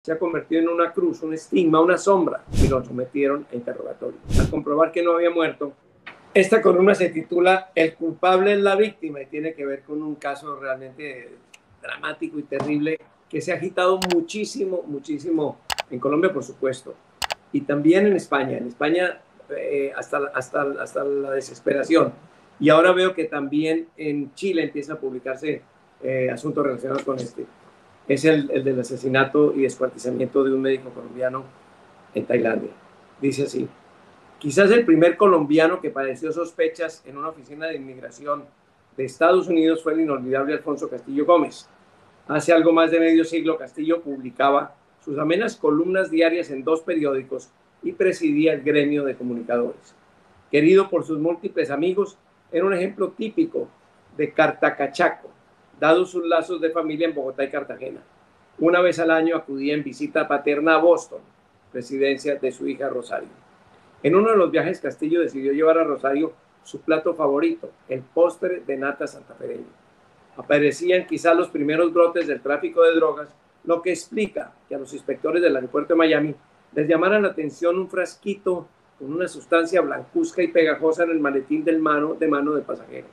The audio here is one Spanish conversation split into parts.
se ha convertido en una cruz, un estigma, una sombra, y lo sometieron a interrogatorio. Al comprobar que no había muerto, esta columna se titula El culpable es la víctima y tiene que ver con un caso realmente dramático y terrible que se ha agitado muchísimo, muchísimo en Colombia, por supuesto, y también en España. En España hasta la desesperación. Y ahora veo que también en Chile empieza a publicarse asuntos relacionados con este. Es el del asesinato y descuartizamiento de un médico colombiano en Tailandia. Dice así: quizás el primer colombiano que padeció sospechas en una oficina de inmigración de Estados Unidos fue el inolvidable Alfonso Castillo Gómez. Hace algo más de medio siglo, Castillo publicaba sus amenas columnas diarias en 2 periódicos y presidía el gremio de comunicadores. Querido por sus múltiples amigos, era un ejemplo típico de cartacachaco, dados sus lazos de familia en Bogotá y Cartagena. Una vez al año acudía en visita paterna a Boston, residencia de su hija Rosario. En uno de los viajes, Castillo decidió llevar a Rosario su plato favorito, el postre de nata santafereño. Aparecían quizá los primeros brotes del tráfico de drogas, lo que explica que a los inspectores del aeropuerto de Miami les llamara la atención un frasquito con una sustancia blancuzca y pegajosa en el maletín de mano del pasajero.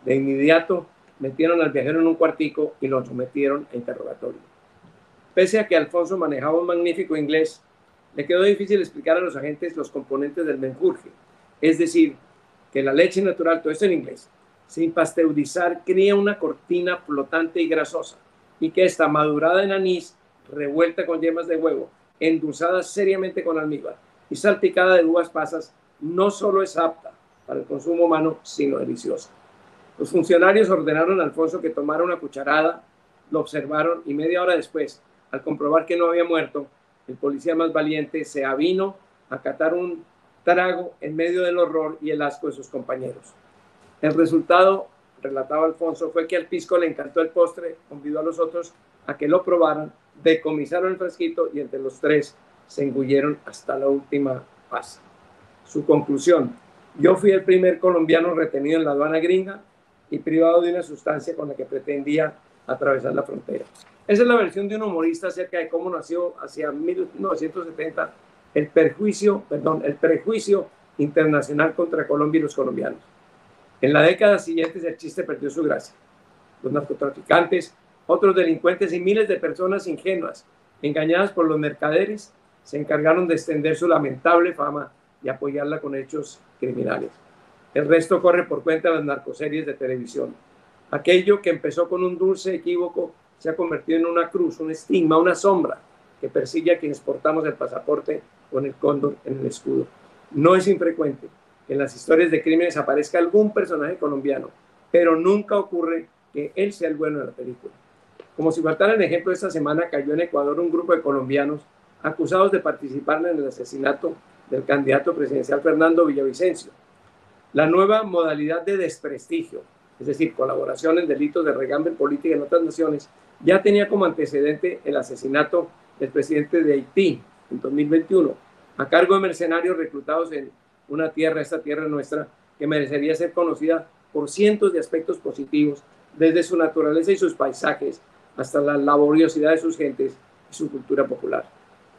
De inmediato metieron al viajero en un cuartico y lo sometieron a interrogatorio. Pese a que Alfonso manejaba un magnífico inglés, le quedó difícil explicar a los agentes los componentes del menjurje, es decir, que la leche natural, todo esto en inglés, sin pasteurizar, crea una cortina flotante y grasosa, y que esta madurada en anís, revuelta con yemas de huevo, endulzada seriamente con almíbar y salpicada de uvas pasas, no solo es apta para el consumo humano, sino deliciosa. Los funcionarios ordenaron a Alfonso que tomara una cucharada, lo observaron y media hora después, al comprobar que no había muerto, el policía más valiente se avino a catar un trago en medio del horror y el asco de sus compañeros. El resultado, relataba Alfonso, fue que al pisco le encantó el postre, convidó a los otros a que lo probaran, decomisaron el frasquito y entre los 3 se engulleron hasta la última pasa. Su conclusión: yo fui el primer colombiano retenido en la aduana gringa y privado de una sustancia con la que pretendía atravesar la frontera. Esa es la versión de un humorista acerca de cómo nació hacia 1970 el prejuicio internacional contra Colombia y los colombianos. En la década siguiente el chiste perdió su gracia. Los narcotraficantes, otros delincuentes y miles de personas ingenuas, engañadas por los mercaderes, se encargaron de extender su lamentable fama y apoyarla con hechos criminales. El resto corre por cuenta de las narcoseries de televisión. Aquello que empezó con un dulce equívoco se ha convertido en una cruz, un estigma, una sombra que persigue a quienes portamos el pasaporte con el cóndor en el escudo. No es infrecuente que en las historias de crímenes aparezca algún personaje colombiano, pero nunca ocurre que él sea el bueno de la película. Como si faltara el ejemplo, esta semana cayó en Ecuador un grupo de colombianos acusados de participar en el asesinato del candidato presidencial Fernando Villavicencio. La nueva modalidad de desprestigio, es decir, colaboración en delitos de regambre política en otras naciones, ya tenía como antecedente el asesinato del presidente de Haití en 2021, a cargo de mercenarios reclutados en una tierra, esta tierra nuestra, que merecería ser conocida por cientos de aspectos positivos, desde su naturaleza y sus paisajes, hasta la laboriosidad de sus gentes y su cultura popular.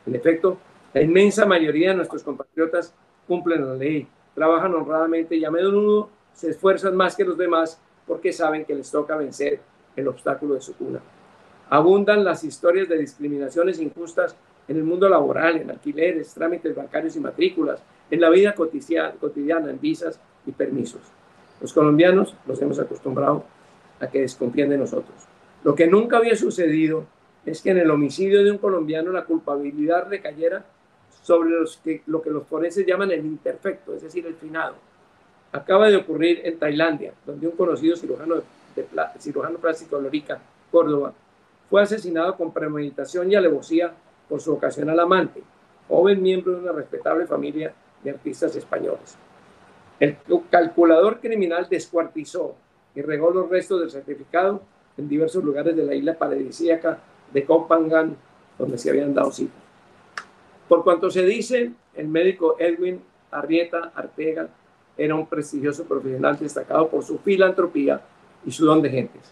En efecto, la inmensa mayoría de nuestros compatriotas cumplen la ley, trabajan honradamente y a menudo se esfuerzan más que los demás porque saben que les toca vencer el obstáculo de su cuna. Abundan las historias de discriminaciones injustas en el mundo laboral, en alquileres, trámites bancarios y matrículas, en la vida cotidiana, en visas y permisos. Los colombianos nos hemos acostumbrado a que desconfíen de nosotros. Lo que nunca había sucedido es que en el homicidio de un colombiano la culpabilidad recayera sobre lo que los forenses llaman el imperfecto, es decir, el finado. Acaba de ocurrir en Tailandia, donde un conocido cirujano plástico de Lorica, Córdoba, fue asesinado con premeditación y alevosía por su ocasional amante, joven miembro de una respetable familia de artistas españoles. El calculador criminal descuartizó y regó los restos del sacrificado en diversos lugares de la isla paradisíaca de Koh Phangan, donde se habían dado cita. Por cuanto se dice, el médico Edwin Arrieta Arteaga era un prestigioso profesional destacado por su filantropía y su don de gentes.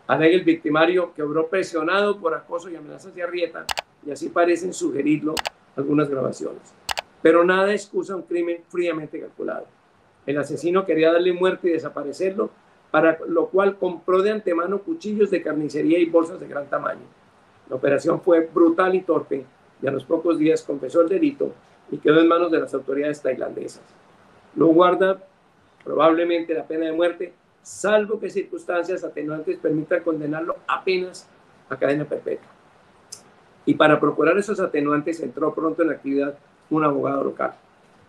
Alega el victimario que obró presionado por acoso y amenazas de Arrieta y así parecen sugerirlo algunas grabaciones. Pero nada excusa un crimen fríamente calculado. El asesino quería darle muerte y desaparecerlo, para lo cual compró de antemano cuchillos de carnicería y bolsas de gran tamaño. La operación fue brutal y torpe, y a los pocos días confesó el delito y quedó en manos de las autoridades tailandesas. No guarda probablemente la pena de muerte, salvo que circunstancias atenuantes permitan condenarlo apenas a cadena perpetua. Y para procurar esos atenuantes entró pronto en actividad un abogado local.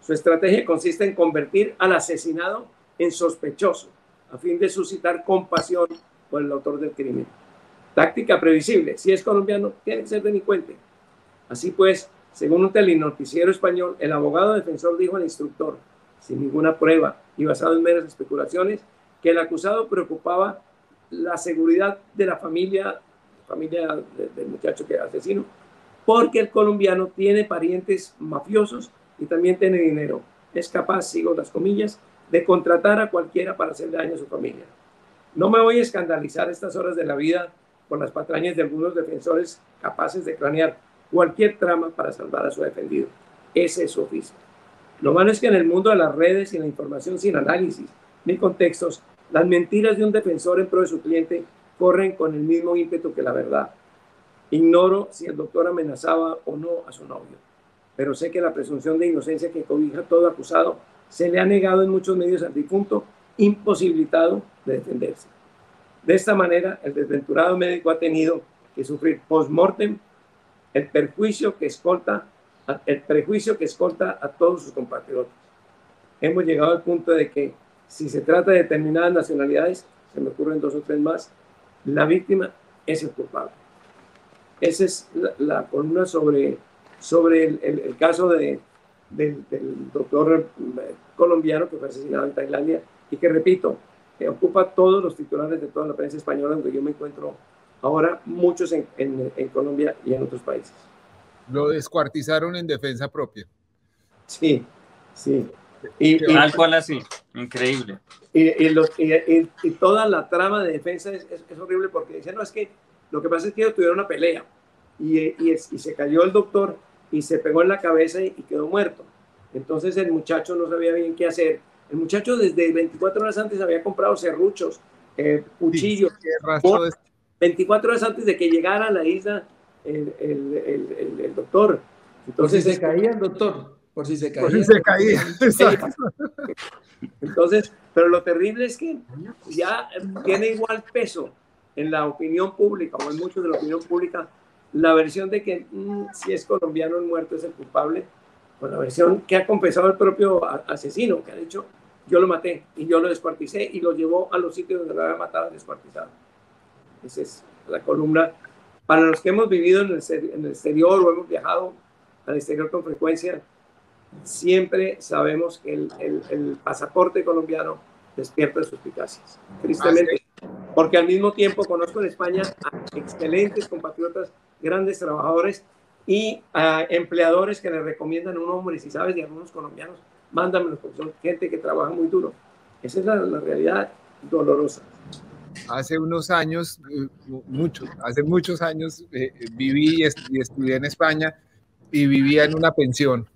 Su estrategia consiste en convertir al asesinado en sospechoso, a fin de suscitar compasión por el autor del crimen. Táctica previsible: si es colombiano, tiene que ser delincuente. Así pues, según un telenoticiero español, el abogado defensor dijo al instructor, sin ninguna prueba y basado en meras especulaciones, que el acusado preocupaba la seguridad de la familia del muchacho que asesino, porque el colombiano tiene parientes mafiosos y también tiene dinero. Es capaz, sigo las comillas, de contratar a cualquiera para hacer daño a su familia. No me voy a escandalizar a estas horas de la vida por las patrañas de algunos defensores capaces de cranear cualquier trama para salvar a su defendido. Ese es su oficio. Lo malo es que en el mundo de las redes y la información sin análisis ni contextos, las mentiras de un defensor en pro de su cliente corren con el mismo ímpetu que la verdad. Ignoro si el doctor amenazaba o no a su novio, pero sé que la presunción de inocencia que cobija a todo acusado se le ha negado en muchos medios al difunto, imposibilitado de defenderse. De esta manera, el desventurado médico ha tenido que sufrir post-mortem el prejuicio que escolta a todos sus compatriotas. Hemos llegado al punto de que, si se trata de determinadas nacionalidades, se me ocurren 2 o 3 más, la víctima es el culpable. Esa es la columna sobre el caso del doctor colombiano que fue asesinado en Tailandia y que, repito, ocupa todos los titulares de toda la prensa española, donde yo me encuentro ahora, muchos en Colombia y en otros países. Lo descuartizaron en defensa propia. Sí, sí. Tal cual así, increíble. Y toda la trama de defensa es horrible, porque dicen, no, es que lo que pasa es que ellos tuvieron una pelea y se cayó el doctor y se pegó en la cabeza y quedó muerto. Entonces el muchacho no sabía bien qué hacer. El muchacho desde 24 horas antes había comprado serruchos, cuchillos, 24 horas antes de que llegara a la isla el doctor. Entonces, por si se caía el doctor, por si se caía. Por si se caía. Entonces, pero lo terrible es que ya tiene igual peso en la opinión pública, o en muchos de la opinión pública, la versión de que si es colombiano el muerto es el culpable, o la versión que ha confesado el propio asesino, que ha dicho, yo lo maté y yo lo descuarticé y lo llevó a los sitios donde lo había matado y descuartizado. Esa es la columna. Para los que hemos vivido en el exterior o hemos viajado al exterior con frecuencia, siempre sabemos que el pasaporte colombiano despierta suspicacias, tristemente, porque al mismo tiempo conozco en España a excelentes compatriotas, grandes trabajadores y a empleadores que le recomiendan a un hombre, y si sabes de algunos colombianos, mándamelos, porque son gente que trabaja muy duro. Esa es la realidad dolorosa. Hace unos años, hace muchos años, viví y estudié en España y vivía en una pensión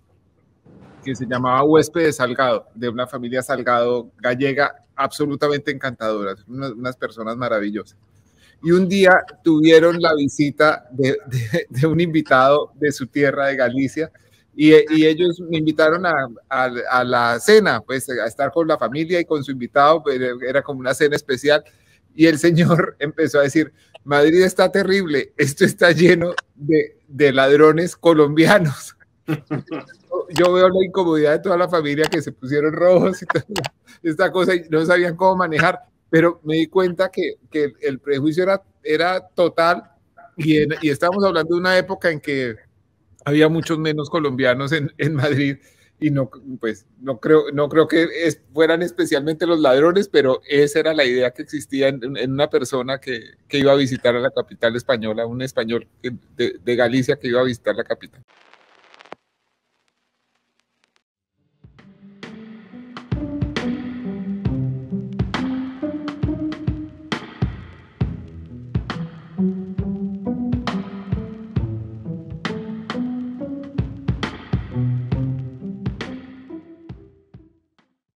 que se llamaba Huéspedes Salgado, de una familia Salgado gallega absolutamente encantadora, unas personas maravillosas. Y un día tuvieron la visita de un invitado de su tierra, de Galicia, y ellos me invitaron a la cena, pues a estar con la familia y con su invitado, era como una cena especial. Y el señor empezó a decir, Madrid está terrible, esto está lleno de ladrones colombianos. Yo veo la incomodidad de toda la familia, que se pusieron rojos y toda esta cosa, y no sabían cómo manejar, pero me di cuenta que el prejuicio era total, y estábamos hablando de una época en que había muchos menos colombianos en Madrid, y no creo que fueran especialmente los ladrones, pero esa era la idea que existía en una persona que iba a visitar a la capital española, un español de Galicia que iba a visitar la capital.